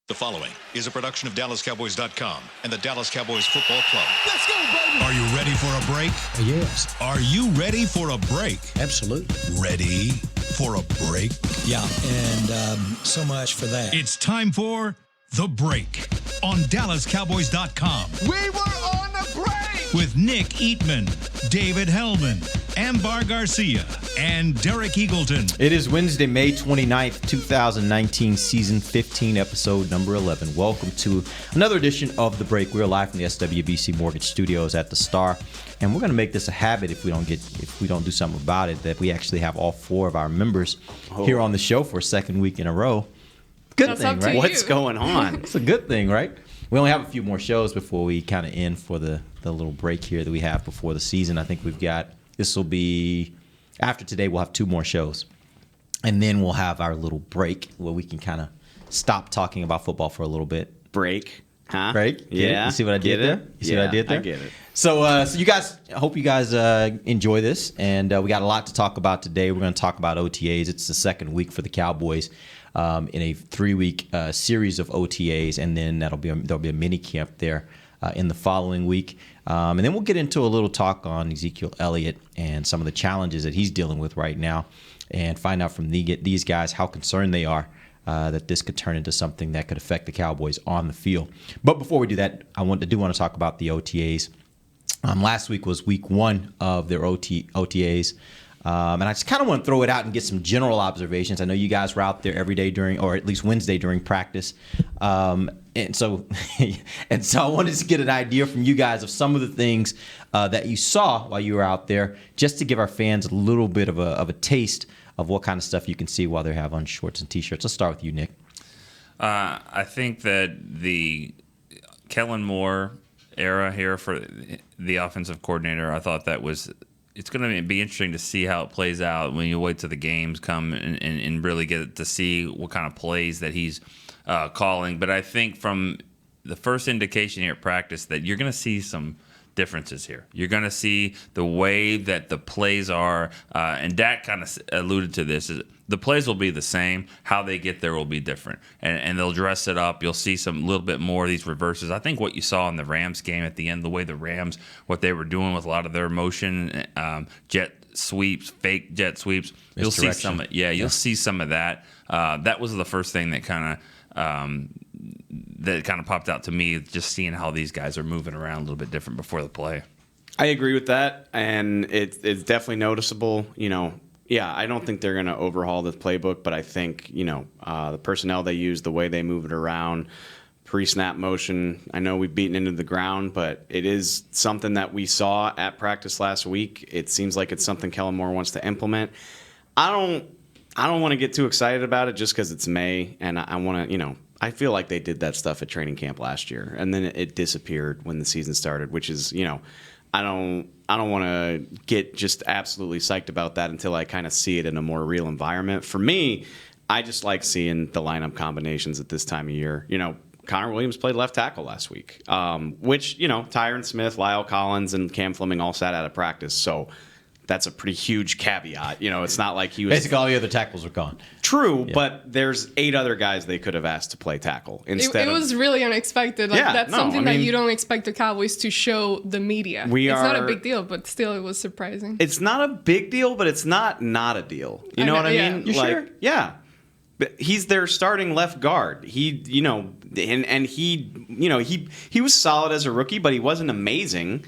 The following is a production of DallasCowboys.com and the Dallas Cowboys Football Club. Let's go, baby! Are you ready for a break? Yes. Are you ready for a break? Absolutely. Ready for a break? Yeah, and so much for that. It's time for The Break on DallasCowboys.com. We were on the break! With Nick Eatman, David Hellman, Ambar Garcia, and Derek Eagleton. It is Wednesday, May 29th, 2019, season 15, episode number 11. Welcome to another edition of The Break. We're live from the SWBC Mortgage Studios at the Star, and we're going to make this a habit if we don't do something about it, that we actually have all four of our members here on the show for a second week in a row. Good That's thing, right? What's going on? It's a good thing, right? We only have a few more shows before we kind of end for the little break here that we have before the season. I think this will be, after today, we'll have two more shows. And then we'll have our little break where we can kind of stop talking about football for a little bit. Break, huh? Break? Yeah. You see what I did there? You see what I did there? I get it. So you guys, I hope you guys enjoy this. And we got a lot to talk about today. We're going to talk about OTAs. It's the second week for the Cowboys in a 3-week series of OTAs. And then there'll be a mini camp there in the following week. And then we'll get into a little talk on Ezekiel Elliott and some of the challenges that he's dealing with right now, and find out from these guys how concerned they are that this could turn into something that could affect the Cowboys on the field. But before we do that, I want to talk about the OTAs. Last week was week one of their OTAs. And I just kind of want to throw it out and get some general observations. I know you guys were out there every day or at least Wednesday during practice. And so I wanted to get an idea from you guys of some of the things that you saw while you were out there, just to give our fans a little bit of a taste of what kind of stuff you can see while they have on shorts and T-shirts. Let's start with you, Nick. I think that the Kellen Moore era here for the offensive coordinator, I thought it's going to be interesting to see how it plays out when you wait till the games come and really get to see what kind of plays that he's calling. But I think from the first indication here at practice that you're going to see some differences here. You're going to see the way that the plays are, and Dak kind of alluded to this, is the plays will be the same. How they get there will be different, and they'll dress it up. You'll see a little bit more of these reverses. I think what you saw in the Rams game at the end, the way the Rams, what they were doing with a lot of their motion, jet sweeps, fake jet sweeps, you'll see some. You'll see some of that. That was the first thing that kind of popped out to me, just seeing how these guys are moving around a little bit different before the play. I agree with that, and it's definitely noticeable. I don't think they're going to overhaul the playbook, but I think, the personnel they use, the way they move it around, pre-snap motion, I know we've beaten into the ground, but it is something that we saw at practice last week. It seems like it's something Kellen Moore wants to implement. I don't want to get too excited about it just because it's May, and I want to, I feel like they did that stuff at training camp last year, and then it disappeared when the season started, which is, I don't want to get just absolutely psyched about that until I kind of see it in a more real environment. For me, I just like seeing the lineup combinations at this time of year. Connor Williams played left tackle last week, which, Tyron Smith, Lyle Collins, and Cam Fleming all sat out of practice. So that's a pretty huge caveat. It's not like he was... Basically, all the other tackles were gone. True, yeah. But there's 8 other guys they could have asked to play tackle. It was really unexpected. That's something that you don't expect the Cowboys to show the media. It's not a big deal, but still it was surprising. It's not a big deal, but it's not a deal. You know what I mean? You sure? Yeah. But he's their starting left guard. He was solid as a rookie, but he wasn't amazing.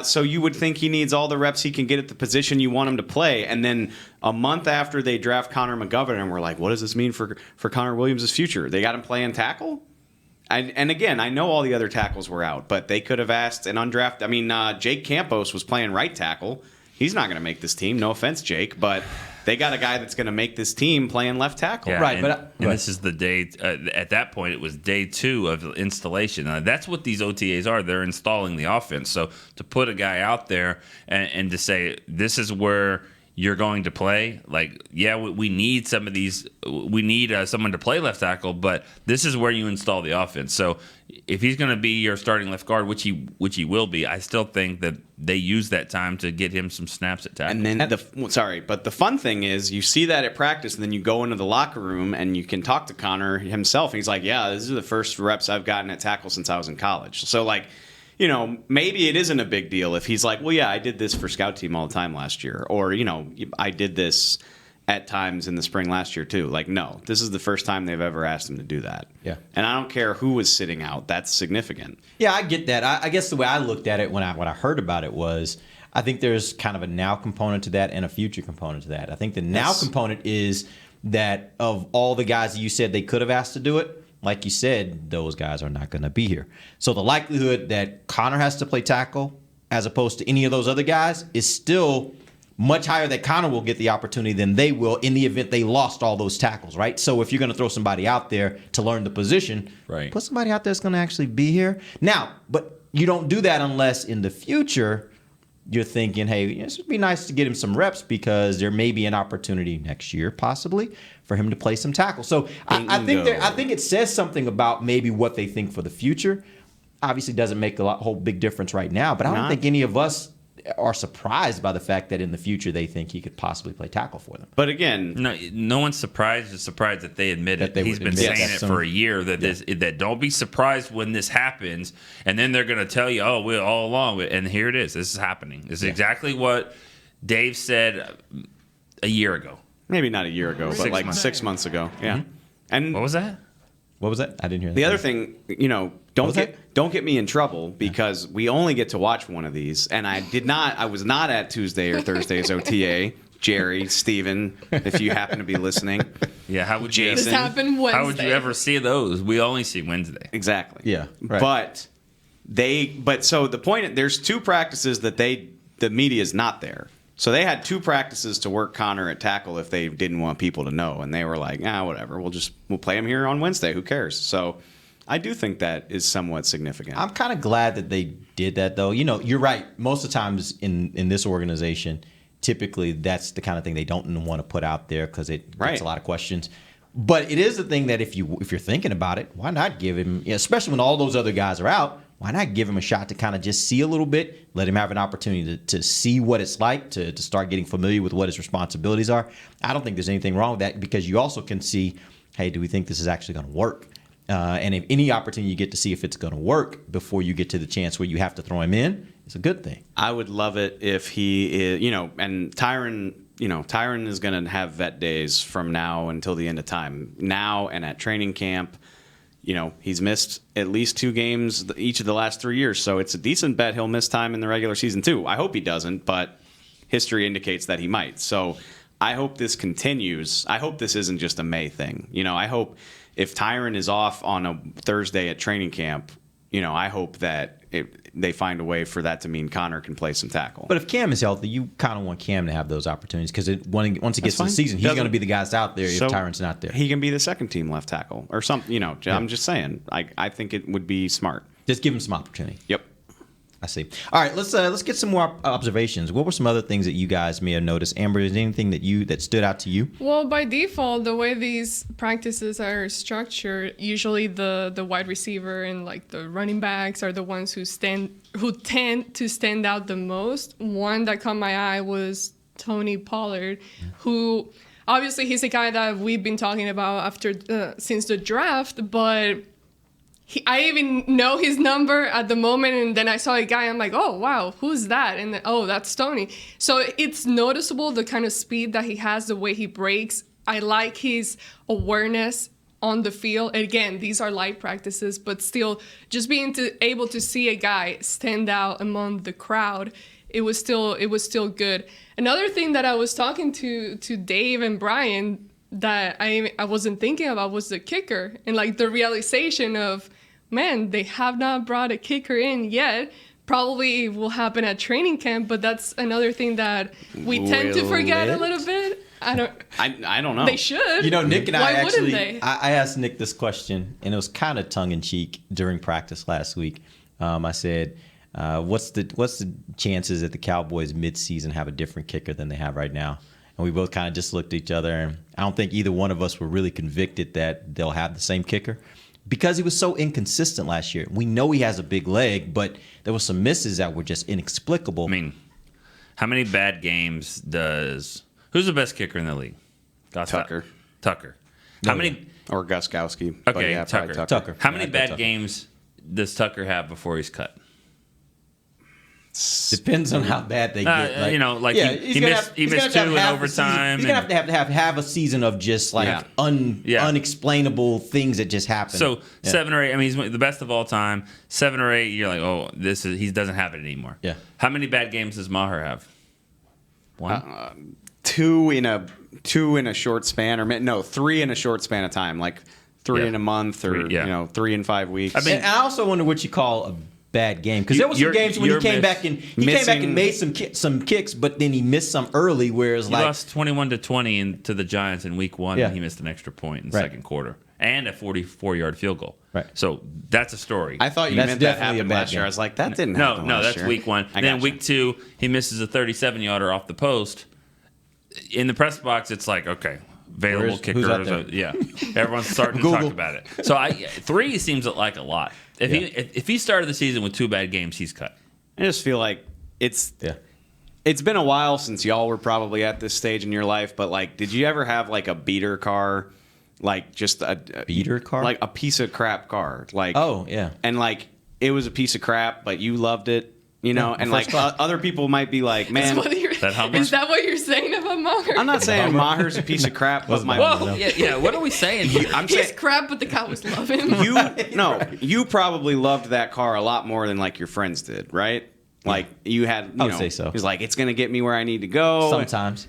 So you would think he needs all the reps he can get at the position you want him to play. And then a month after they draft Connor McGovern, and we're like, what does this mean for Connor Williams' future? They got him playing tackle? And again, I know all the other tackles were out, but they could have asked an undrafted. Jake Campos was playing right tackle. He's not going to make this team. No offense, Jake, but they got a guy that's going to make this team playing left tackle. Yeah, right, and this is the day. At that point, it was day 2 of installation. That's what these OTAs are. They're installing the offense. So to put a guy out there and to say this is where you're going to play. Like, yeah, we need some of these. We need someone to play left tackle, but this is where you install the offense. So if he's going to be your starting left guard, which he will be, I still think that they use that time to get him some snaps at tackle. And then but the fun thing is you see that at practice, and then you go into the locker room and you can talk to Connor himself. And he's like, yeah, this is the first reps I've gotten at tackle since I was in college. So like, you know, maybe it isn't a big deal if he's like, well, yeah, I did this for scout team all the time last year. Or, you know, I did this at times in the spring last year too. Like, no, this is the first time they've ever asked him to do that. Yeah. And I don't care who was sitting out. That's significant. Yeah, I get that. I guess the way I looked at it when I heard about it was, I think there's kind of a now component to that and a future component to that. I think the now component is that of all the guys that you said they could have asked to do it, like you said, those guys are not going to be here. So the likelihood that Connor has to play tackle as opposed to any of those other guys is still much higher that Connor will get the opportunity than they will in the event they lost all those tackles, right? So if you're going to throw somebody out there to learn the position, put somebody out there that's going to actually be here. Now, but you don't do that unless in the future you're thinking, hey, it would be nice to get him some reps because there may be an opportunity next year, possibly, for him to play some tackle. So I think it says something about maybe what they think for the future. Obviously, doesn't make a whole big difference right now, but I don't think any of us are surprised by the fact that in the future they think he could possibly play tackle for them. But again, no one's surprised. Just surprised that they admit it. He's been saying it for a year that don't be surprised when this happens, and then they're going to tell you, oh, we're all along, and here it is. This is happening. This is exactly what Dave said a year ago. Maybe not a year ago, but like 6 months ago. Yeah. Mm-hmm. And what was that? What was that? I didn't hear that. The other thing, you know, don't get me in trouble because we only get to watch one of these, and I was not at Tuesday or Thursday's OTA. Jerry, Steven, if you happen to be listening. Yeah, how would Jason? This happened Wednesday. How would you ever see those? We only see Wednesday. Exactly. Yeah. Right. But so the point, there's two practices that the media is not there. So they had two practices to work Connor at tackle if they didn't want people to know, and they were like, whatever, we'll play him here on Wednesday. Who cares? So I do think that is somewhat significant. I'm kind of glad that they did that, though. You know, you're right. Most of the times in this organization, typically that's the kind of thing they don't want to put out there because it gets a lot of questions. But it is the thing that if you're thinking about it, why not give him, especially when all those other guys are out, why not give him a shot to kind of just see a little bit, let him have an opportunity to see what it's like, to start getting familiar with what his responsibilities are. I don't think there's anything wrong with that because you also can see, hey, do we think this is actually going to work? And if any opportunity you get to see if it's going to work before you get to the chance where you have to throw him in, it's a good thing. I would love it if he is, and Tyron is going to have vet days from now until the end of time. Now and at training camp, he's missed at least 2 games each of the last 3 years. So it's a decent bet he'll miss time in the regular season too. I hope he doesn't, but history indicates that he might. So I hope this continues. I hope this isn't just a May thing. I hope if Tyron is off on a Thursday at training camp, I hope that they find a way for that to mean Connor can play some tackle. But if Cam is healthy, you kind of want Cam to have those opportunities because once it gets to the season, he's going to be the guy out there if Tyron's not there. He can be the second team left tackle or something. I'm just saying. I think it would be smart. Just give him some opportunity. Yep. I see. All right, let's get some more observations. What were some other things that you guys may have noticed? Amber, is there anything that stood out to you? Well, by default, the way these practices are structured, usually the wide receiver and like the running backs are the ones who tend to stand out the most. One that caught my eye was Tony Pollard, who obviously he's a guy that we've been talking about since the draft, but I even know his number at the moment, and then I saw a guy, I'm like, oh, wow, who's that? And then, oh, that's Tony. So it's noticeable, the kind of speed that he has, the way he breaks. I like his awareness on the field. And again, these are light practices, but still, just being able to see a guy stand out among the crowd, it was still good. Another thing that I was talking to Dave and Brian that I wasn't thinking about was the kicker and like the realization of, man, they have not brought a kicker in yet. Probably will happen at training camp, but that's another thing that we tend to forget a little bit. I don't know. They should. Nick and Why wouldn't they? I asked Nick this question, and it was kind of tongue in cheek during practice last week. I said, What's the chances that the Cowboys midseason have a different kicker than they have right now? And we both kind of just looked at each other, and I don't think either one of us were really convicted that they'll have the same kicker because he was so inconsistent last year. We know he has a big leg, but there were some misses that were just inexplicable. I mean, how many bad games does who's the best kicker in the league? Tucker. How many? Or Guskowski. But Okay, yeah, probably Tucker. How many Yeah, I'd go bad Tucker. games does Tucker have before he's cut? Depends on how bad they get. He he's gonna missed have- he he's missed gonna have two to in have half a season. overtime. He's gonna have a season of just like Yeah. unexplainable things that just happen. So Yeah. 7 or 8. I mean, he's the best of all time. 7 or 8. You're like, oh, he doesn't have it anymore. Yeah. How many bad games does Maher have? One. Two in a short span, or no, 3 in a short span of time, like 3 Yeah. in a month, or 3 in 5 weeks. I mean, And I also wonder what you call a bad game, because there were some You're- games when he you're came back and made some kicks, but then he missed some early. Whereas he like lost 21-20 to the Giants in Week 1. Yeah. And he missed an extra point in the Right. second quarter and a 44-yard field goal. Right. So that's a story. I thought you That's meant that definitely a happened bad last year. game. I was like, that didn't no, happen no, last that's year. Week 1. I Then gotcha. Week 2, he misses a 37-yarder off the post. In the press box, it's like, okay, available Who's kickers. out there? Yeah, everyone's starting to talk about it. So 3 seems like a lot. If he started the season with 2 bad games, he's cut. I just feel like it's been a while since y'all were probably at this stage in your life, but like, did you ever have like a beater car, like just a Beater car? like a piece of crap car, like Oh, yeah. and like it was a piece of crap, but you loved it, you know, Yeah, and first like class. other people might be like, man, Is that what you're saying about Maher? I'm not saying Maher's a piece of crap, but my Whoa, yeah. What are we saying here? I'm He's saying crap, but the Cowboys love him. you probably loved that car a lot more than like your friends did, right? Like you had, I would say so. He's like, it's gonna get me where I need to go. sometimes.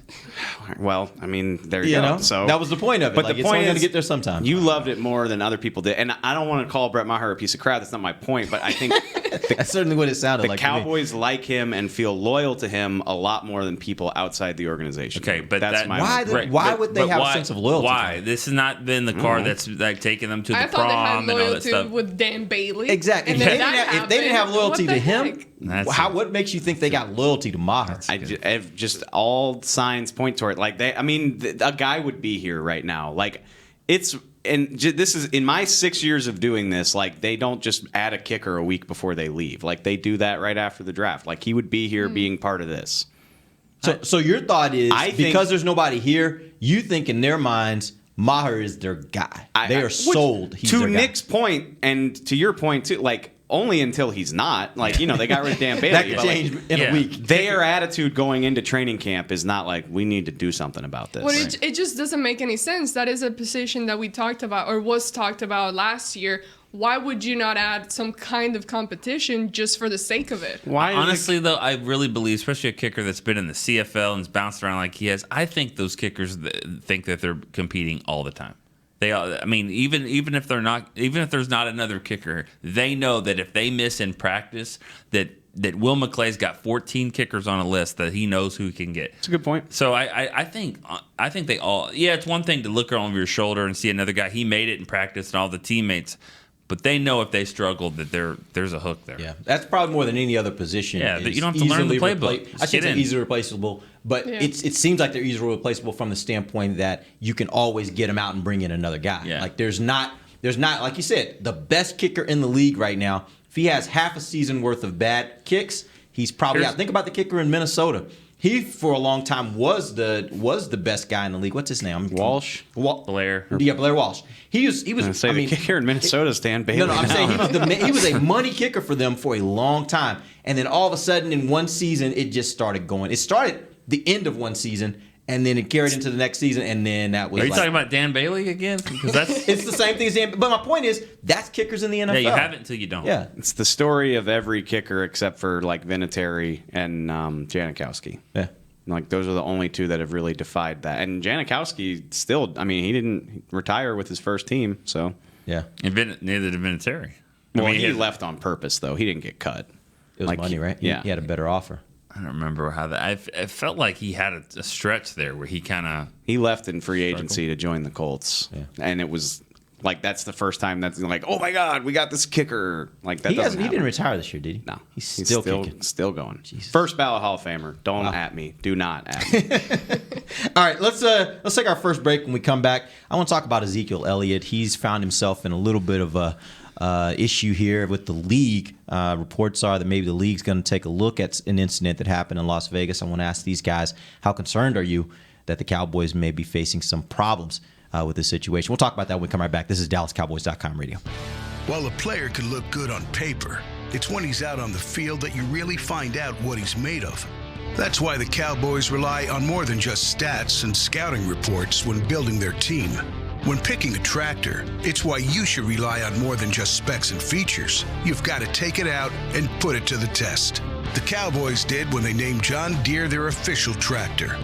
Well, I mean, there you You go. know, So that was the point of it. But Like, the it's point only going is, to get there sometime. You loved it more than other people did, and I don't want to call Brett Maher a piece of crap. That's not my point. But I think That's certainly what it sounded the like. to me. Cowboys like him and feel loyal to him a lot more than people outside the organization. Okay, but that's that- my Why would they have why- a sense of loyalty? Why? This has not been the car that's like taking them to the I thought they had prom and all that loyalty stuff. with Dan Bailey. Exactly. And If then they, didn't that have, if they didn't have happened. loyalty What to the him, heck? That's- what makes you think they got loyalty to Maher? I've just all signs point toward like they. I mean, a guy would be here right now. Like it's and this is in my 6 years of doing this. Like they don't just add a kicker a week before they leave. Like they do that right after the draft. Like he would be here being part of this. So your thought is I think- because there's nobody here, you think in their minds Maher is their guy. They are sold. He's to their guy. Nick's point and to your point too. Like only until he's not. Like they got rid of Dan Bailey. that could but, like, change in yeah. a week. their attitude going into training camp is not like we need to do something about this. Well, it just doesn't make any sense. That is a position that we talked about or was talked about last year. Why would you not add some kind of competition just for the sake of it? Why is Honestly, though, I really believe, especially a kicker that's been in the CFL and has bounced around like he has, I think those kickers think that they're competing all the time. They are. I mean, even if they're not, even if there's not another kicker, they know that if they miss in practice, that Will McClay's got 14 kickers on a list that he knows who he can get. That's a good point. So I think they all. Yeah, it's one thing to look over your shoulder and see another guy. He made it in practice and all the teammates. But they know if they struggle that there's a hook there. Yeah, that's probably more than any other position. Yeah, is you don't have to learn the easily playbook. I Just shouldn't get say in. easily replaceable, but Yeah. it seems like they're easily replaceable from the standpoint that you can always get them out and bring in another guy. Yeah. Like there's not like you said, the best kicker in the league right now. If he has half a season worth of bad kicks, he's probably out. Think about the kicker in Minnesota. He for a long time was the best guy in the league. What's his name? Walsh? Blair. Yeah, Blair Walsh. He was. I mean, the kicker in Minnesota is Dan Bailey. No, I'm saying he was a money kicker for them for a long time, and then all of a sudden in one season it just started going. It started the end of one season, and then it carried into the next season, and then that was. Are you talking about Dan Bailey again? Because that's It's the same thing as Dan. But my point is that's kickers in the NFL. yeah, you have it until you don't. Yeah, It's the story of every kicker except for like Vinatieri and Janikowski. yeah. Like those are the only two that have really defied that. And Janikowski still, I mean, he didn't retire with his first team, so Yeah. And neither did Vinatieri. well, he he had- left on purpose though. He didn't get cut. It was Like, money, right? yeah. He had a better offer. I don't remember how that. I felt like he had a stretch there where he kind of. He left in free agency to join the Colts, and it was Like that's the first time that's like, oh my God, we got this kicker. Like that. He doesn't didn't happen. retire this year, did he? No, he's still kicking. Still going. Jesus. First ballot Hall of Famer. Don't at me. Do not at me. All right, let's take our first break. When we come back, I want to talk about Ezekiel Elliott. He's found himself in a little bit of a issue here with the league. Reports are that maybe the league's going to take a look at an incident that happened in Las Vegas. I want to ask these guys, how concerned are you that the Cowboys may be facing some problems with this situation? We'll talk about that when we come right back. This is DallasCowboys.com radio. While a player can look good on paper, it's when he's out on the field that you really find out what he's made of. That's why the Cowboys rely on more than just stats and scouting reports when building their team. When picking a tractor, it's why you should rely on more than just specs and features. You've got to take it out and put it to the test. The Cowboys did when they named John Deere their official tractor.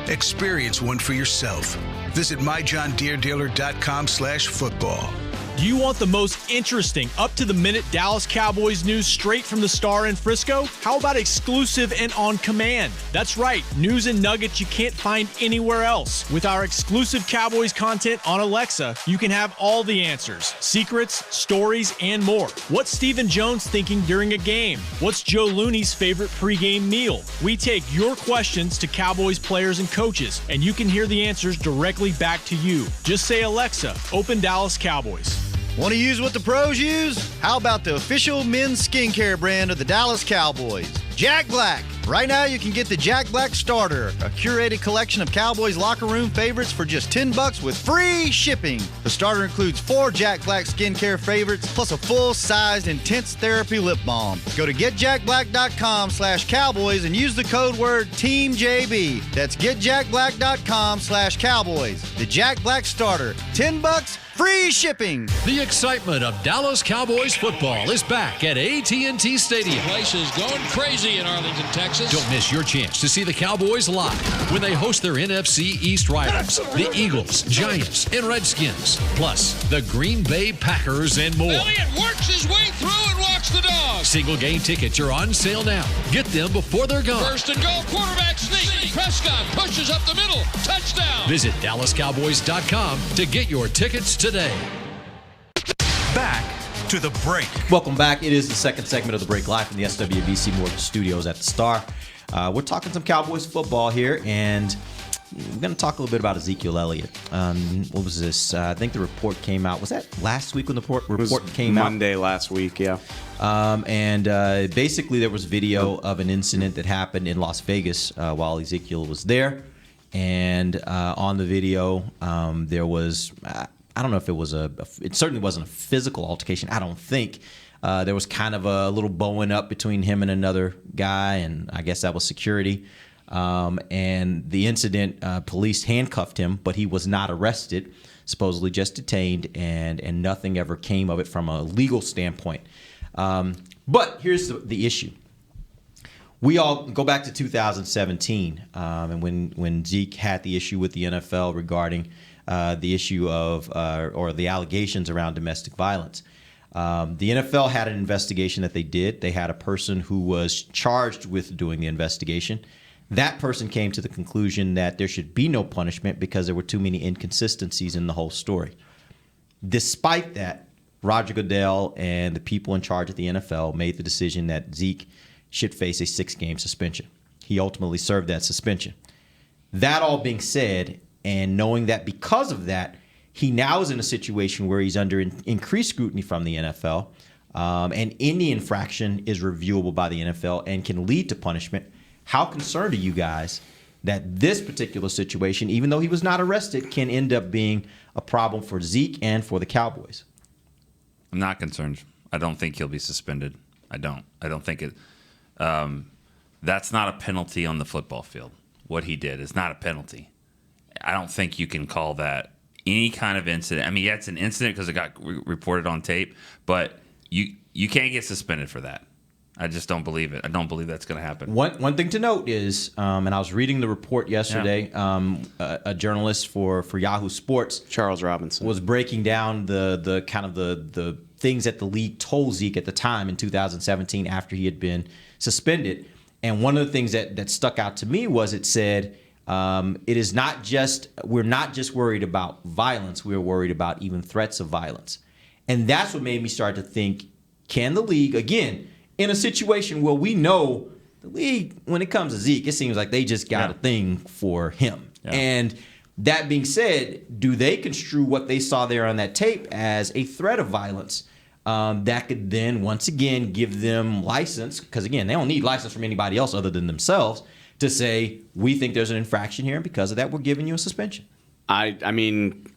Experience one for yourself. Visit myjohndeeredealer.com/football. Do you want the most interesting, up-to-the-minute Dallas Cowboys news straight from the Star in Frisco? How about exclusive and on command? That's right, news and nuggets you can't find anywhere else. With our exclusive Cowboys content on Alexa, you can have all the answers, secrets, stories, and more. What's Stephen Jones thinking during a game? What's Joe Looney's favorite pregame meal? We take your questions to Cowboys players and coaches, and you can hear the answers directly back to you. Just say, Alexa, open Dallas Cowboys. Want to use what the pros use? How about the official men's skincare brand of the Dallas Cowboys, Jack Black? Right now, you can get the Jack Black Starter, a curated collection of Cowboys locker room favorites for just $10 with free shipping. The starter includes 4 Jack Black skincare favorites, plus a full-sized intense therapy lip balm. Go to getjackblack.com/Cowboys and use the code word TEAMJB. That's getjackblack.com/Cowboys. The Jack Black Starter, $10, free shipping. The excitement of Dallas Cowboys football is back at AT&T Stadium. The place is going crazy in Arlington, Texas. Don't miss your chance to see the Cowboys live when they host their NFC East rivals, the Eagles, Giants, and Redskins, plus the Green Bay Packers and more. Elliott works his way through and walks the dog. Single game tickets are on sale now. Get them before they're gone. First and goal, quarterback sneak. Prescott pushes up the middle. Touchdown. Visit DallasCowboys.com to get your tickets today. Back to the break. Welcome back. It is the second segment of the break, live from the SWBC Mortgage Studios at the Star. We're talking some Cowboys football here, and we're going to talk a little bit about Ezekiel Elliott. What was this? I think the report came out. Was that last week when the report came out? Monday last week, yeah. Basically, there was video of an incident that happened in Las Vegas while Ezekiel was there. And on the video, there was... I don't know if it was it certainly wasn't a physical altercation. I don't think. There was kind of a little bowing up between him and another guy, and I guess that was security. And the incident, police handcuffed him, but he was not arrested, supposedly just detained, and nothing ever came of it from a legal standpoint. But here's the issue. We all go back to 2017, and when Zeke had the issue with the NFL regarding the issue of or the allegations around domestic violence. The NFL had an investigation that they did. They had a person who was charged with doing the investigation. That person came to the conclusion that there should be no punishment because there were too many inconsistencies in the whole story. Despite that, Roger Goodell and the people in charge at the NFL made the decision that Zeke should face a 6-game suspension. He ultimately served that suspension. That all being said, and knowing that because of that, he now is in a situation where he's under increased scrutiny from the NFL, and any infraction is reviewable by the NFL and can lead to punishment. How concerned are you guys that this particular situation, even though he was not arrested, can end up being a problem for Zeke and for the Cowboys? I'm not concerned. I don't think he'll be suspended. I don't think it. That's not a penalty on the football field. What he did is not a penalty. I don't think you can call that any kind of incident. I mean, yeah, it's an incident because it got reported on tape, but you can't get suspended for that. I just don't believe it. I don't believe that's going to happen. One thing to note is, and I was reading the report yesterday, a journalist for Yahoo Sports, Charles Robinson, was breaking down the kind of the things that the league told Zeke at the time in 2017 after he had been suspended. And one of the things that stuck out to me was it said, It is not just we're not just worried about violence. We're worried about even threats of violence, and that's what made me start to think: can the league, again, in a situation where we know the league, when it comes to Zeke, it seems like they just got a thing for him. Yeah. And that being said, do they construe what they saw there on that tape as a threat of violence that could then once again give them license? Because again, they don't need license from anybody else other than themselves to say, we think there's an infraction here, and because of that, we're giving you a suspension. I mean,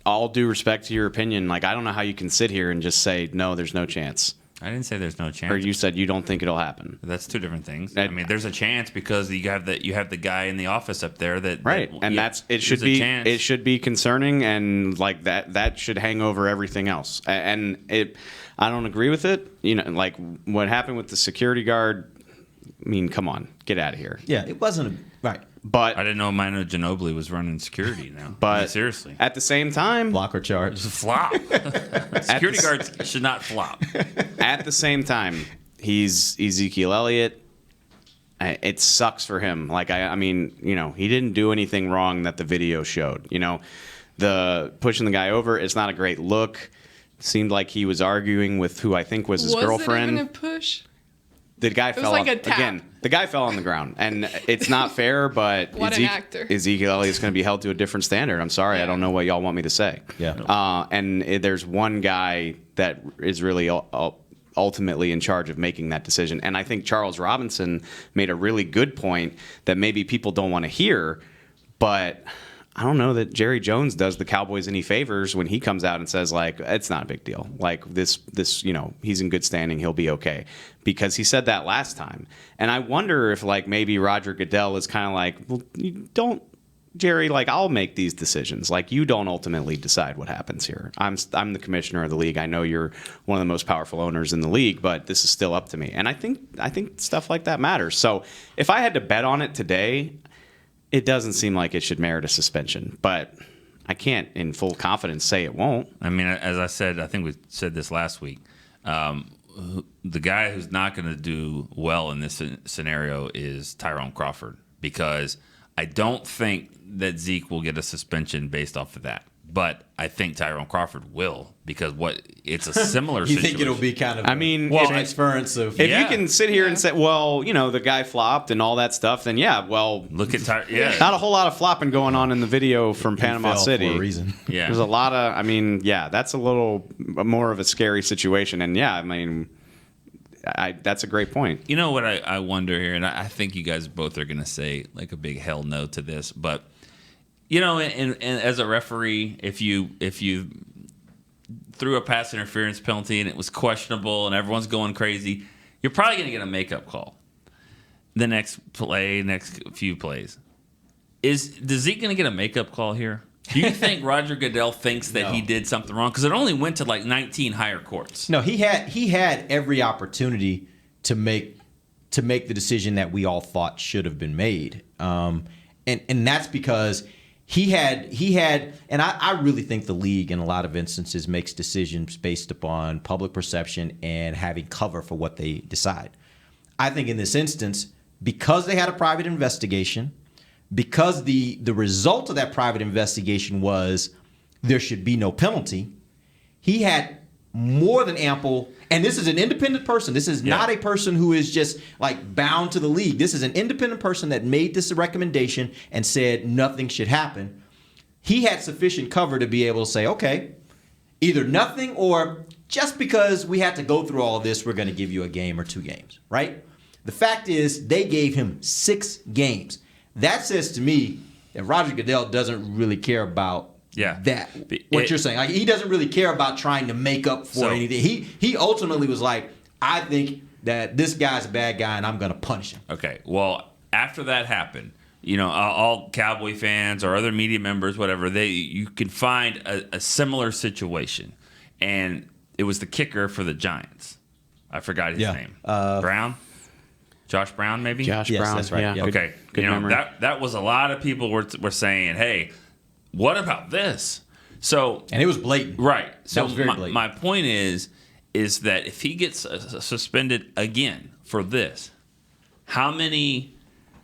all due respect to your opinion, like, I don't know how you can sit here and just say, no, there's no chance. I didn't say there's no chance. Or you said you don't think it'll happen. That's two different things. I mean, there's a chance because you have the guy in the office up there that right, and it should be concerning, and like that should hang over everything else. And I don't agree with it. You know, like what happened with the security guard. I mean, come on, get out of here. Yeah, it wasn't right. But I didn't know Manu Ginobili was running security now. But I mean, seriously, at the same time, blocker charge, flop. Security guards should not flop. At the same time, he's Ezekiel Elliott. It sucks for him. Like I mean, you know, he didn't do anything wrong that the video showed. You know, the pushing the guy over, it's not a great look. Seemed like he was arguing with who I think was his girlfriend. Was it even a push? The guy fell like a tap. Again. The guy fell on the ground, and it's not fair. But what an actor. Ezekiel Elliott's going to be held to a different standard. I'm sorry, I don't know what y'all want me to say. Yeah. And there's one guy that is really ultimately in charge of making that decision. And I think Charles Robinson made a really good point that maybe people don't want to hear, but I don't know that Jerry Jones does the Cowboys any favors when he comes out and says, like, it's not a big deal. Like, this, you know, he's in good standing. He'll be okay. Because he said that last time. And I wonder if, like, maybe Roger Goodell is kind of like, well, you don't, Jerry, like, I'll make these decisions. Like, you don't ultimately decide what happens here. I'm the commissioner of the league. I know you're one of the most powerful owners in the league, but this is still up to me. And I think stuff like that matters. So if I had to bet on it today, it doesn't seem like it should merit a suspension, but I can't in full confidence say it won't. I mean, as I said, I think we said this last week. The guy who's not going to do well in this scenario is Tyrone Crawford, because I don't think that Zeke will get a suspension based off of that. But I think Tyrone Crawford will, because it's a similar you situation. think it'll be kind of transference of... If you can sit here and say, well, you know, the guy flopped and all that stuff, then look at not a whole lot of flopping going on in the video from Panama City. For a reason. Yeah. There's a lot of, that's a little more of a scary situation. And that's a great point. You know what I wonder here, and I think you guys both are going to say like a big hell no to this, but... You know, and as a referee, if you threw a pass interference penalty and it was questionable and everyone's going crazy, you're probably going to get a makeup call the next few plays. Is Zeke going to get a makeup call here? Do you think Roger Goodell thinks that he did something wrong? Because it only went to like 19 higher courts. No, he had every opportunity to make the decision that we all thought should have been made, and that's because. He had, and I really think the league in a lot of instances makes decisions based upon public perception and having cover for what they decide. I think in this instance, because they had a private investigation, because the result of that private investigation was there should be no penalty, he had more than ample, and this is an independent person. This is not a person who is just like bound to the league. This is an independent person that made this recommendation and said nothing should happen. He had sufficient cover to be able to say, okay, either nothing or just because we had to go through all of this, we're going to give you a game or 2 games, right? The fact is they gave him 6 games. That says to me that Roger Goodell doesn't really care about what you're saying. Like, he doesn't really care about trying to make up for anything. He ultimately was like, I think that this guy's a bad guy and I'm going to punish him. Okay. Well, after that happened, you know, all Cowboy fans or other media members, whatever, you can find a similar situation, and it was the kicker for the Giants. I forgot his name. Brown. Josh Brown, maybe. Josh Brown. That's right. Yeah. Okay. Good memory. That was a lot of people were saying, hey. What about this? And it was blatant. Right. So that was very blatant. My point is that if he gets suspended again for this, how many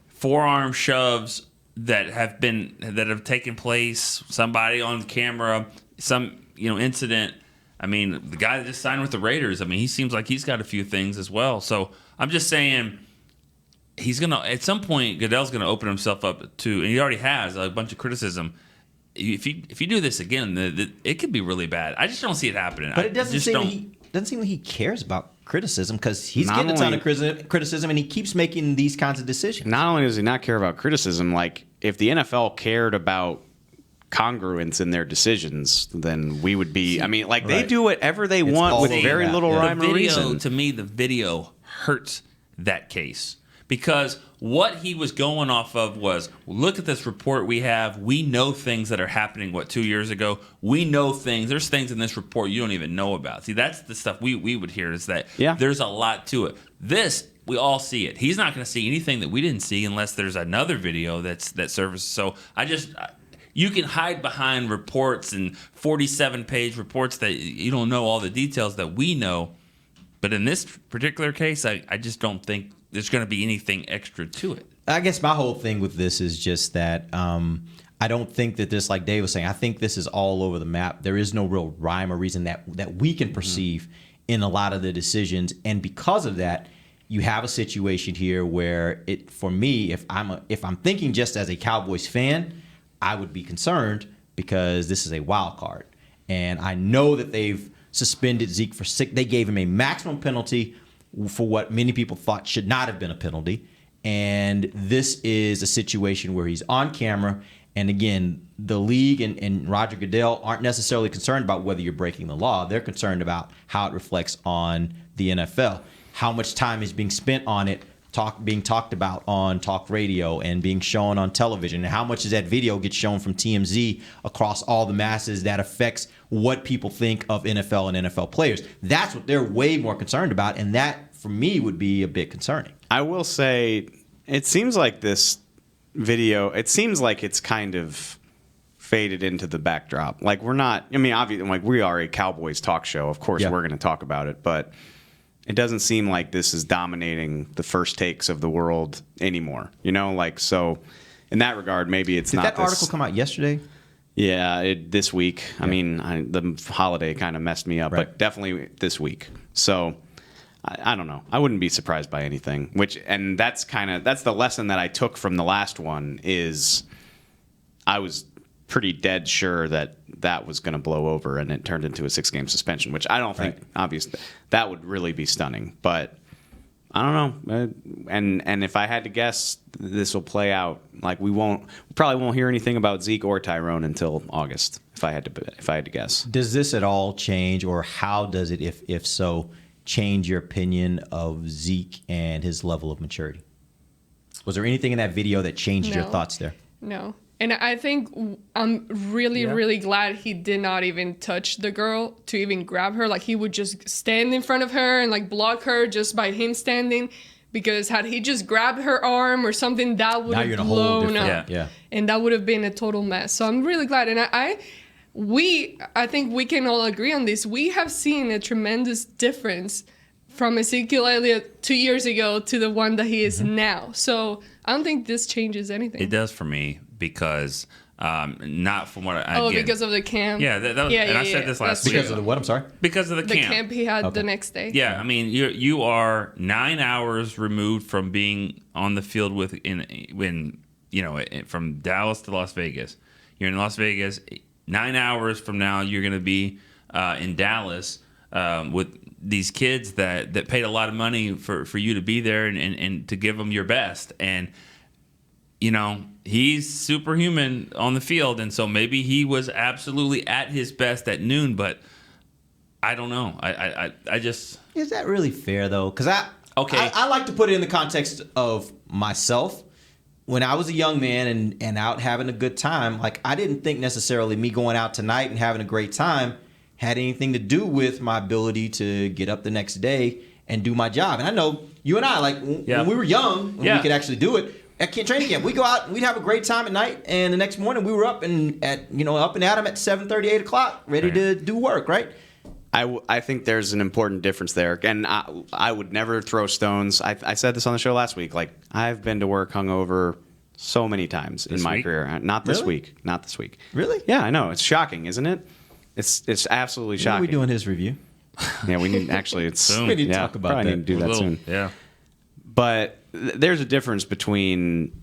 forearm shoves that have taken place, somebody on camera, some incident. I mean, the guy that just signed with the Raiders, I mean, he seems like he's got a few things as well. So I'm just saying he's going to, at some point, Goodell's going to open himself up to, and he already has, a bunch of criticism. If you do this again, it could be really bad. I just don't see it happening. But it doesn't seem like he cares about criticism, because he's getting a ton of criticism and he keeps making these kinds of decisions. Not only does he not care about criticism, like if the NFL cared about congruence in their decisions, then we would be. I mean, like they do whatever they want with very little rhyme or reason. To me, the video hurts that case, because what he was going off of was, look at this report we have. We know things that are happening, 2 years ago. We know things. There's things in this report you don't even know about. See, that's the stuff we would hear, is that there's a lot to it. This, we all see it. He's not going to see anything that we didn't see unless there's another video that surfaces. So you can hide behind reports and 47-page reports that you don't know all the details that we know. But in this particular case, I just don't think there's going to be anything extra to it. I guess my whole thing with this is just that I don't think that this, like Dave was saying, I think this is all over the map. There is no real rhyme or reason that we can perceive in a lot of the decisions. And because of that, you have a situation here where for me, if I'm thinking just as a Cowboys fan, I would be concerned, because this is a wild card. And I know that they've suspended Zeke for 6. They gave him a maximum penalty for what many people thought should not have been a penalty. And this is a situation where he's on camera. And again, the league and Roger Goodell aren't necessarily concerned about whether you're breaking the law. They're concerned about how it reflects on the NFL, how much time is being spent on it, being talked about on talk radio and being shown on television, and how much of that video gets shown from TMZ across all the masses that affects what people think of NFL and NFL players. That's what they're way more concerned about, and that, for me, would be a bit concerning. I will say, it seems like this video, it seems like it's kind of faded into the backdrop. Like, we're not, I mean, obviously, like, we are a Cowboys talk show. Of course, we're going to talk about it, but it doesn't seem like this is dominating the first takes of the world anymore. So in that regard, maybe it's not. Did that article come out yesterday? Yeah, this week. Yeah. I mean, the holiday kind of messed me up, but definitely this week. So I don't know. I wouldn't be surprised by anything. That's the lesson that I took from the last one, is I was pretty dead sure that was going to blow over, and it turned into a 6-game suspension, which I don't think, obviously, that would really be stunning. But I don't know. And if I had to guess, this will play out. Like, we probably won't hear anything about Zeke or Tyrone until August, if I had to guess. Does this at all change, or how does it, if so, change your opinion of Zeke and his level of maturity? Was there anything in that video that changed your thoughts there? No. And I think I'm really glad he did not even touch the girl to even grab her. Like, he would just stand in front of her and, like, block her just by him standing. Because had he just grabbed her arm or something, that would have blown up. Yeah. And that would have been a total mess. So I'm really glad. And I think we can all agree on this. We have seen a tremendous difference from Ezekiel Elliott 2 years ago to the one that he is now. So I don't think this changes anything. It does for me, because not from what I because of the camp. Yeah, and I said this last week. Because of the what? I'm sorry. Because of the camp he had the next day. Yeah, I mean, you are 9 hours removed from being on the field from Dallas to Las Vegas. You're in Las Vegas. 9 hours from now, you're going to be in Dallas with these kids that paid a lot of money for you to be there and to give them your best. And he's superhuman on the field, and so maybe he was absolutely at his best at noon, but I don't know. I just... Is that really fair, though? Because I like to put it in the context of myself. When I was a young man and out having a good time, like, I didn't think necessarily me going out tonight and having a great time had anything to do with my ability to get up the next day and do my job. And I know you and I, like, when we were young, when we could actually do it, at training camp, we go out and we'd have a great time at night, and the next morning we were up and at them at 7:30, 8 o'clock, ready to do work, right? I think there's an important difference there, and I would never throw stones. I said this on the show last week. Like, I've been to work hungover so many times in my career. Not this week. Not this week. Really? Yeah, I know. It's shocking, isn't it? It's absolutely shocking. When are we doing his review? Yeah, we need actually. It's we need to talk about that. Need to do that soon. Yeah. But there's a difference between,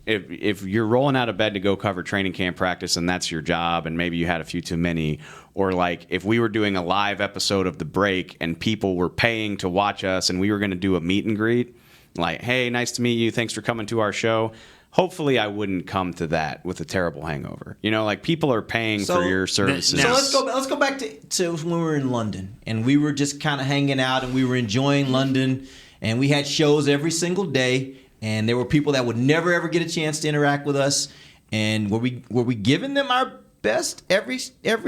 if you're rolling out of bed to go cover training camp practice and that's your job and maybe you had a few too many, or like if we were doing a live episode of The Break and people were paying to watch us and we were going to do a meet and greet, like, hey, nice to meet you, thanks for coming to our show. Hopefully I wouldn't come to that with a terrible hangover. Like people are paying for your services. So let's go back to when we were in London and we were just kind of hanging out and we were enjoying London. And we had shows every single day, and there were people that would never ever get a chance to interact with us. And were we giving them our best every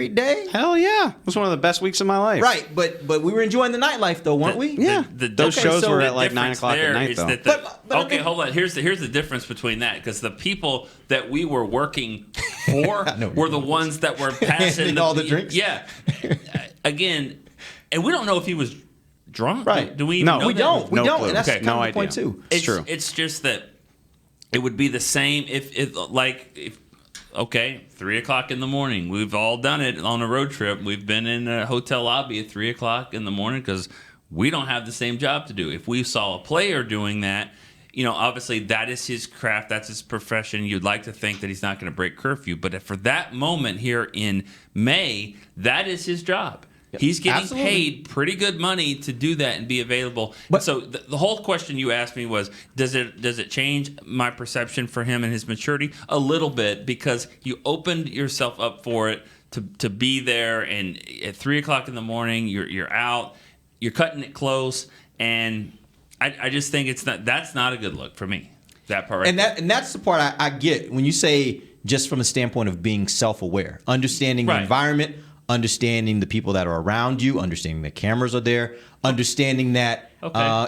day? Hell yeah! It was one of the best weeks of my life. Right, but we were enjoying the nightlife though, weren't we? Yeah. Those shows were at like 9 o'clock at night though. But hold on. Here's the difference between that, because the people that we were working for were the ones that were passing all the drinks. Yeah. Again, and we don't know if he was drunk? Right. Do we even know we that? don't. We No don't. clue. And that's Okay, kind of no the point idea. too. It's true. It's just that it would be the same if 3 o'clock in the morning. We've all done it on a road trip. We've been in a hotel lobby at 3 o'clock in the morning because we don't have the same job to do. If we saw a player doing that, obviously that is his craft, that's his profession. You'd like to think that he's not going to break curfew, but for that moment here in May, that is his job. He's getting paid pretty good money to do that and be available. But so the whole question you asked me was, does it change my perception for him and his maturity? A little bit, because you opened yourself up for it to be there, and at 3 o'clock in the morning you're out, you're cutting it close, and I just think that's not a good look for me. That part, right? And that's the part I get when you say, just from a standpoint of being self-aware, understanding the environment, understanding the people that are around you, understanding that cameras are there, understanding that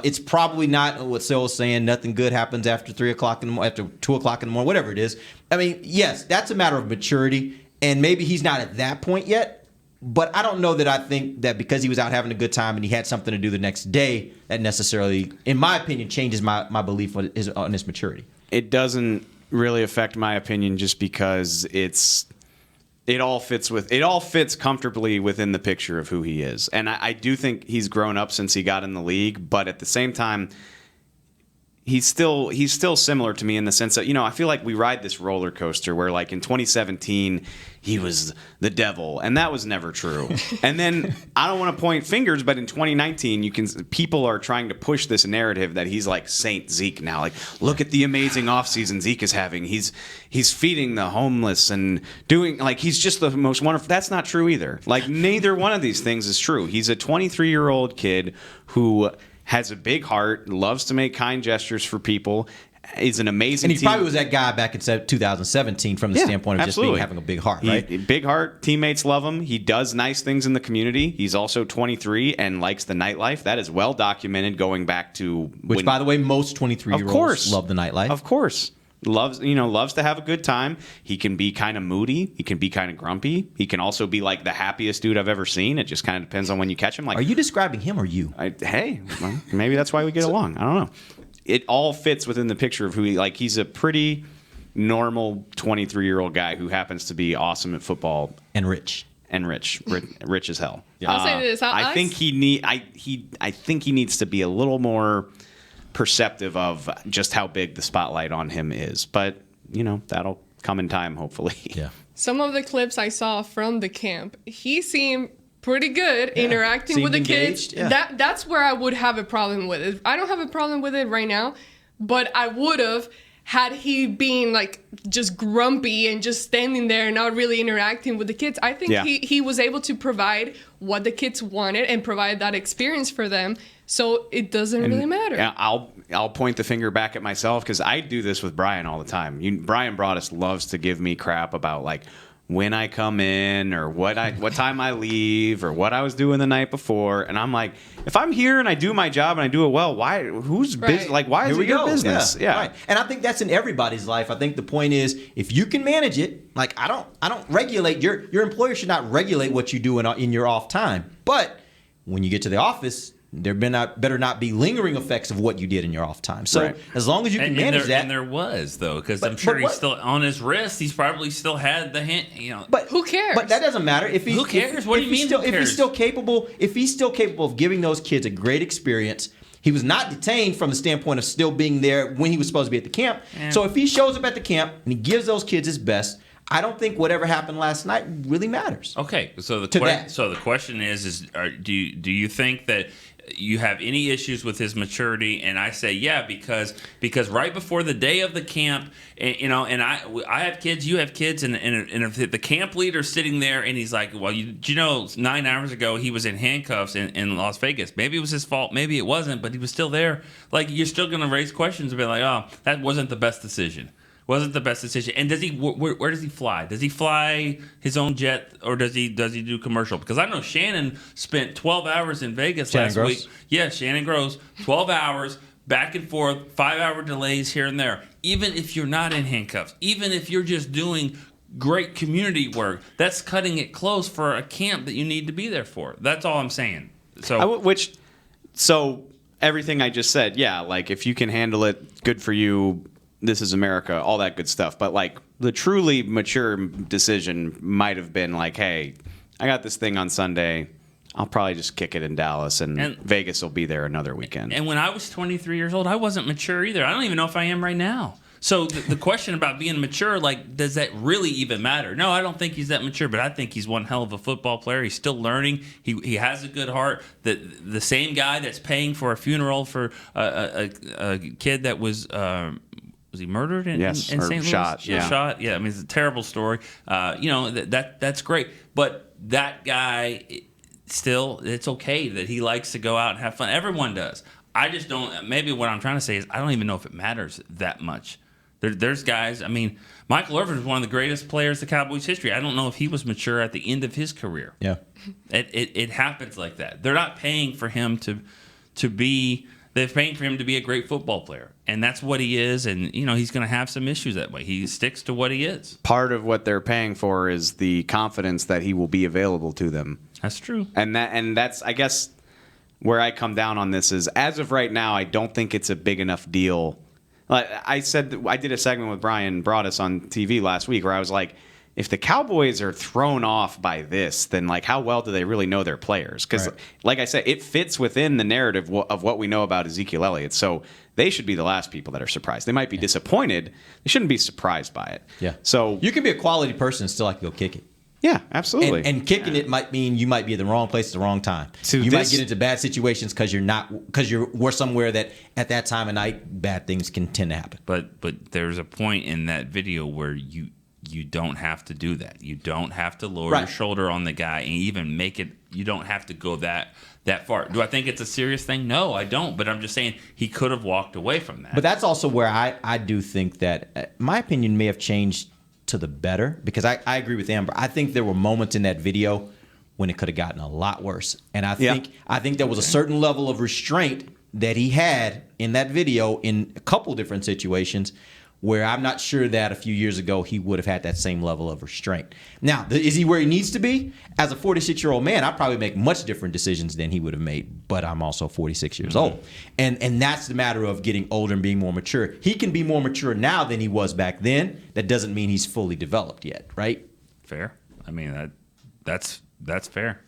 it's probably not what Sale's saying, nothing good happens after 3 o'clock in the morning, after 2 o'clock in the morning, whatever it is. I mean, yes, that's a matter of maturity, and maybe he's not at that point yet, but I don't know that I think that because he was out having a good time and he had something to do the next day, that necessarily, in my opinion, changes my belief on his maturity. It doesn't really affect my opinion just because it all fits comfortably within the picture of who he is. And I do think he's grown up since he got in the league, but at the same time, he's still similar to me in the sense that, I feel like we ride this roller coaster where, like, in 2017 he was the devil, and that was never true. And then I don't want to point fingers, but in 2019 people are trying to push this narrative that he's like Saint Zeke now. Like, look at the amazing offseason Zeke is having. He's feeding the homeless and doing, like, he's just the most wonderful. That's not true either. Like, neither one of these things is true. He's a 23-year-old kid who has a big heart, loves to make kind gestures for people, is an amazing And he probably was that guy back in 2017 from the standpoint of just having a big heart, right? Big heart, teammates love him. He does nice things in the community. He's also 23 and likes the nightlife. That is well documented going back to... Which, by the way, most 23-year-olds love the nightlife. Of course. Loves to have a good time. He can be kind of moody. He can be kind of grumpy. He can also be like the happiest dude I've ever seen. It just kind of depends on when you catch him. Like, are you describing him or you? Well, maybe that's why we get along. I don't know. It all fits within the picture of who he's a pretty normal 23-year-old guy who happens to be awesome at football and rich as hell. Yeah. I'll say this. I think he needs to be a little more perceptive of just how big the spotlight on him is, but that'll come in time, hopefully. Yeah. Some of the clips I saw from the camp, he seemed pretty good interacting with the kids. Yeah. That's where I would have a problem with it. I don't have a problem with it right now, but I would have had he been like just grumpy and just standing there and not really interacting with the kids. I think he was able to provide what the kids wanted and provide that experience for them. So it doesn't really matter. I'll point the finger back at myself because I do this with Brian all the time. Brian Broaddus loves to give me crap about like when I come in or what time I leave or what I was doing the night before, and I'm like, if I'm here and I do my job and I do it well, why? Who's busy? Like, why is it your business? Yeah. Right. And I think that's in everybody's life. I think the point is, if you can manage it, like I don't regulate your employer should not regulate what you do in your off time, but when you get to the office, There better not be lingering effects of what you did in your off time. So as long as you can manage that. And there was, though, because I'm sure he's still on his wrist. He's probably still had the hand, But who cares? But that doesn't matter. Who cares? What do you mean? If he's still capable of giving those kids a great experience. He was not detained from the standpoint of still being there when he was supposed to be at the camp. Yeah. So if he shows up at the camp and he gives those kids his best, I don't think whatever happened last night really matters. Okay, so the question is do you think that you have any issues with his maturity? And I say because right before the day of the camp, and I have kids, you have kids, and if the camp leader's sitting there and he's like, well, 9 hours ago he was in handcuffs in Las Vegas. Maybe it was his fault, maybe it wasn't, but he was still there. Like, you're still going to raise questions and be like, oh, that wasn't the best decision. Wasn't the best decision. And does he? Where does he fly? Does he fly his own jet, or does he do commercial? Because I know Shannon spent 12 hours in Vegas last week. Yeah, Shannon Gross, 12 hours back and forth, 5-hour delays here and there. Even if you're not in handcuffs, even if you're just doing great community work, that's cutting it close for a camp that you need to be there for. That's all I'm saying. So everything I just said, yeah, like if you can handle it, good for you. This is America, all that good stuff. But like the truly mature decision might have been like, hey, I got this thing on Sunday. I'll probably just kick it in Dallas, and Vegas will be there another weekend. And when I was 23 years old, I wasn't mature either. I don't even know if I am right now. So the question about being mature, like, does that really even matter? No, I don't think he's that mature, but I think he's one hell of a football player. He's still learning. He has a good heart. The same guy that's paying for a funeral for a kid that was he murdered in St. Louis? Shot. Yeah. Shot. Yeah, I mean, it's a terrible story. That's great. But that guy, still, it's okay that he likes to go out and have fun. Everyone does. I just don't. Maybe what I'm trying to say is I don't even know if it matters that much. There's guys. I mean, Michael Irvin is one of the greatest players in Cowboys history. I don't know if he was mature at the end of his career. Yeah, it happens like that. They're not paying for him to be. They're paying for him to be a great football player, and that's what he is. And he's going to have some issues that way. He sticks to what he is. Part of what they're paying for is the confidence that he will be available to them. That's true. And that's, I guess, where I come down on this is, as of right now, I don't think it's a big enough deal. Like I said, I did a segment with Brian Broaddus on TV last week where I was like, if the Cowboys are thrown off by this, then like how well do they really know their players? Because like I said, it fits within the narrative of what we know about Ezekiel Elliott. So they should be the last people that are surprised. They might be disappointed. They shouldn't be surprised by it. Yeah. So you can be a quality person and still like to go kick it. Yeah, absolutely. And kicking it might mean you might be at the wrong place at the wrong time. You might get into bad situations because we're somewhere that at that time of night bad things can tend to happen. But there's a point in that video where you don't have to do that. You don't have to lower your shoulder on the guy and even make it. You don't have to go that far. Do I think it's a serious thing? No, I don't. But I'm just saying he could have walked away from that. But that's also where I do think that my opinion may have changed to the better, because I agree with Amber. I think there were moments in that video when it could have gotten a lot worse. And I think there was a certain level of restraint that he had in that video in a couple different situations where I'm not sure that a few years ago he would have had that same level of restraint. Now, is he where he needs to be? As a 46-year-old man, I'd probably make much different decisions than he would have made, but I'm also 46 years old. And that's the matter of getting older and being more mature. He can be more mature now than he was back then. That doesn't mean he's fully developed yet, right? Fair. I mean, that's fair.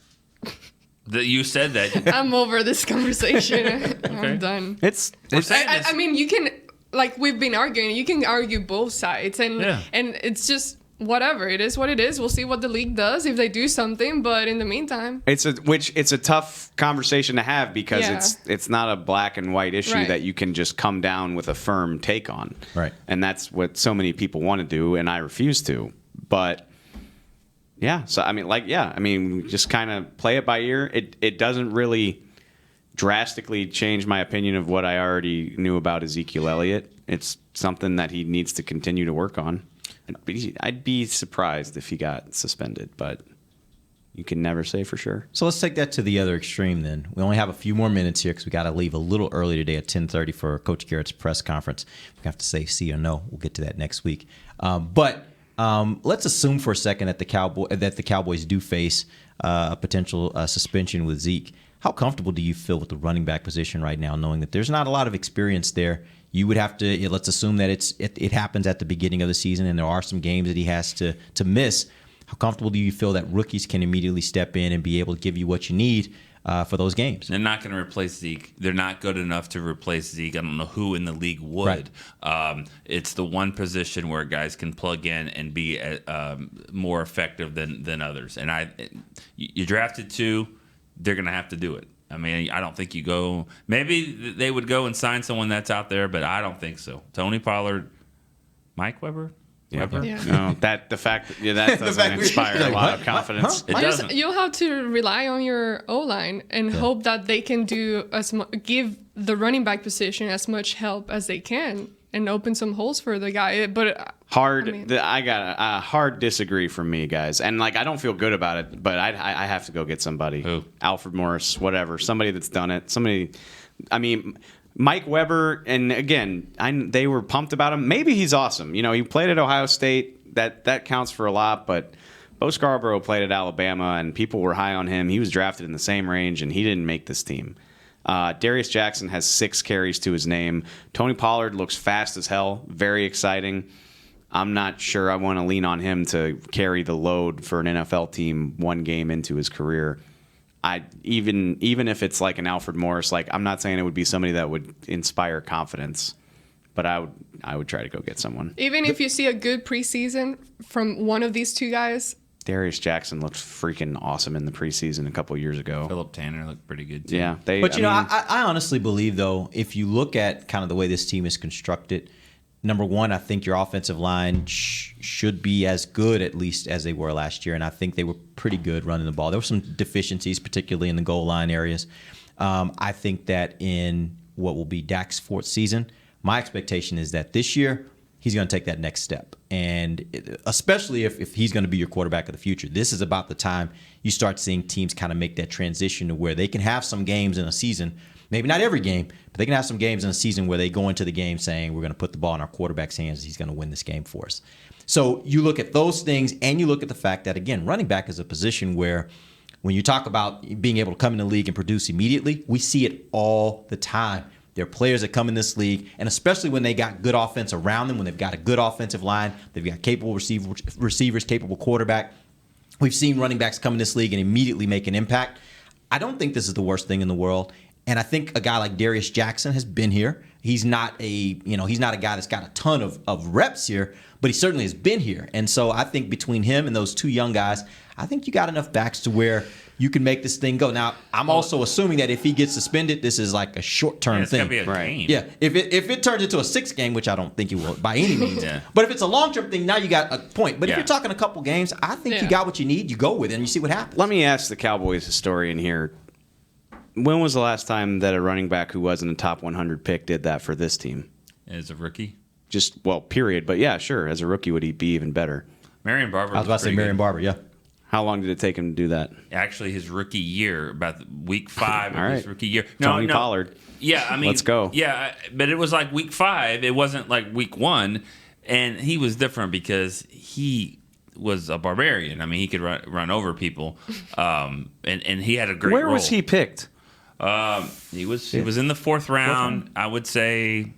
You said that. I'm over this conversation. I'm done. I mean, you can... Like we've been arguing, you can argue both sides, and it's just whatever. It is what it is. We'll see what the league does if they do something, but in the meantime, it's a tough conversation to have because it's not a black and white issue that you can just come down with a firm take on. Right. And that's what so many people want to do, and I refuse to. But so I mean, just kind of play it by ear. It doesn't really drastically change my opinion of what I already knew about Ezekiel Elliott. It's something that he needs to continue to work on. I'd be surprised if he got suspended, but you can never say for sure. So let's take that to the other extreme then. We only have a few more minutes here because we got to leave a little early today at 10:30 for Coach Garrett's press conference. We have to say sí or no. We'll get to that next week. But let's assume for a second that the Cowboys do face a potential suspension with Zeke. how comfortable do you feel with the running back position right now, knowing that there's not a lot of experience there? You would have to, let's assume that it happens at the beginning of the season and there are some games that he has to miss. How comfortable do you feel that rookies can immediately step in and be able to give you what you need for those games? They're not going to replace Zeke. They're not good enough to replace Zeke. I don't know who in the league would. Right. It's the one position where guys can plug in and be more effective than others. And you drafted 2, they're going to have to do it. I mean, I don't think you go. Maybe they would go and sign someone that's out there, but I don't think so. Tony Pollard, Mike Weber. Yeah. No, that doesn't inspire a lot of confidence. It doesn't. You'll have to rely on your O-line and hope that they can do give the running back position as much help as they can and open some holes for the guy. But I got a hard disagree from me, guys, and I don't feel good about it. But I have to go get somebody. Who? Alfred Morris, whatever, somebody that's done it. Somebody, I mean. Mike Weber, and again, they were pumped about him. Maybe he's awesome. He played at Ohio State. That counts for a lot, but Bo Scarborough played at Alabama, and people were high on him. He was drafted in the same range, and he didn't make this team. Darius Jackson has 6 carries to his name. Tony Pollard looks fast as hell, very exciting. I'm not sure I want to lean on him to carry the load for an NFL team one game into his career. Even if it's like an Alfred Morris, I'm not saying it would be somebody that would inspire confidence, but I would try to go get someone. even if you see a good preseason from one of these 2 guys. Darius Jackson looked freaking awesome in the preseason a couple years ago. Philip Tanner looked pretty good too. Yeah, I honestly believe though, if you look at kind of the way this team is constructed, number one, I think your offensive line should be as good, at least, as they were last year. And I think they were pretty good running the ball. There were some deficiencies, particularly in the goal line areas. I think that in what will be Dak's 4th season, my expectation is that this year he's going to take that next step. And especially if he's going to be your quarterback of the future, this is about the time you start seeing teams kind of make that transition to where they can have some games in a season. Maybe not every game, but they can have some games in a season where they go into the game saying, we're going to put the ball in our quarterback's hands. He's going to win this game for us. So you look at those things, and you look at the fact that, again, running back is a position where when you talk about being able to come in the league and produce immediately, we see it all the time. There are players that come in this league, and especially when they got good offense around them, when they've got a good offensive line, they've got capable receivers, capable quarterback. We've seen running backs come in this league and immediately make an impact. I don't think this is the worst thing in the world. And I think a guy like Darius Jackson has been here. He's not a guy that's got a ton of reps here, but he certainly has been here. And so I think between him and those 2 young guys, I think you got enough backs to where you can make this thing go. Now, I'm also assuming that if he gets suspended, this is like a short-term thing. It's gonna be a game. Yeah, if it turns into a 6 game, which I don't think it will by any means. But if it's a long-term thing, now you got a point. But if you're talking a couple games, I think you got what you need. You go with it and you see what happens. Let me ask the Cowboys historian here. When was the last time that a running back who wasn't a top 100 pick did that for this team? As a rookie? Period. But yeah, sure. As a rookie, would he be even better? Marion Barber. I was about to say Marion Barber, yeah. How long did it take him to do that? Actually, his rookie year, about week 5 of his rookie year. Tony Pollard. Yeah, I mean, let's go. Yeah, but it was like week 5. It wasn't like week 1, and he was different because he was a barbarian. I mean, he could run over people, and he had a great. Where role. was he picked? He was in the 4th round. I would say,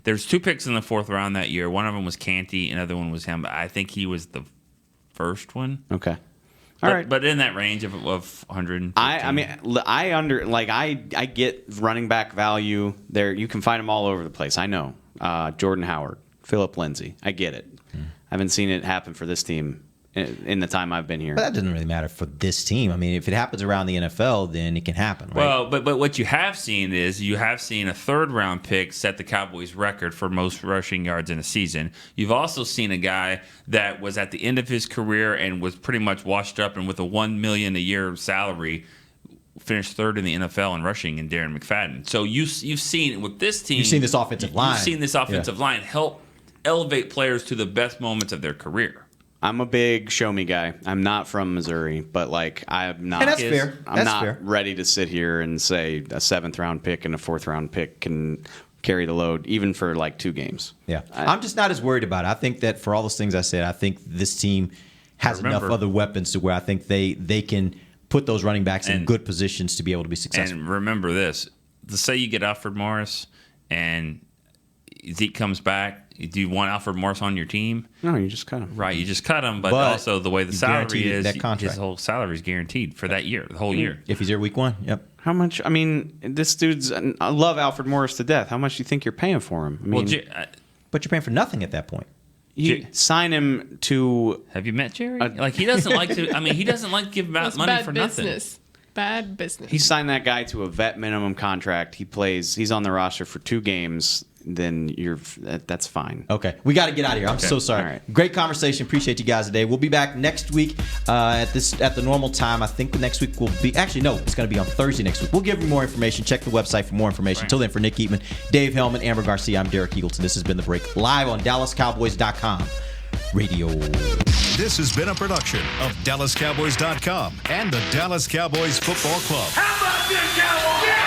there's 2 picks in the 4th round that year. One of them was Canty, another one was him. I think he was the first one. Okay. All right. But in that range of 100. I get running back value there. You can find them all over the place. I know. Jordan Howard, Philip Lindsay. I get it. I haven't seen it happen for this team in the time I've been here. But that doesn't really matter for this team. I mean, if it happens around the NFL, then it can happen, right? Well, but what you have seen is a 3rd round pick set the Cowboys record for most rushing yards in a season. You've also seen a guy that was at the end of his career and was pretty much washed up and with a $1 million a year salary finished 3rd in the NFL in rushing in Darren McFadden. So you've seen with this team, you've seen this offensive line. You've seen this offensive line help elevate players to the best moments of their career. I'm a big show me guy. I'm not from Missouri, but I'm not. And that's fair. I'm not ready to sit here and say a 7th round pick and a 4th round pick can carry the load, even for 2 games. Yeah, I'm just not as worried about it. I think that for all those things I said, I think this team has enough other weapons to where I think they can put those running backs in good positions to be able to be successful. And remember this: let's say you get Alfred Morris and Zeke comes back. Do you want Alfred Morris on your team? No, you just cut him. Right, you just cut him. But also the way the salary is, that contract. his whole salary is guaranteed for that year, the whole year. If he's here week 1, yep. How much? I mean, this dude's. I love Alfred Morris to death. How much do you think you're paying for him? I mean, but you're paying for nothing at that point. You sign him to. Have you met Jerry? Like he doesn't like to. I mean, he doesn't like to give out money for business. nothing. Bad business. He signed that guy to a vet minimum contract. He plays. He's on the roster for 2 games. Then that's fine. Okay, we got to get out of here. I'm so sorry. All right. Great conversation. Appreciate you guys today. We'll be back next week at the normal time. I think the next week will be it's going to be on Thursday next week. We'll give you more information. Check the website for more information. Until then, for Nick Eatman, Dave Hellman, Amber Garcia, I'm Derek Eagleton. This has been The Break live on DallasCowboys.com radio. This has been a production of DallasCowboys.com and the Dallas Cowboys Football Club. How about this, Cowboys?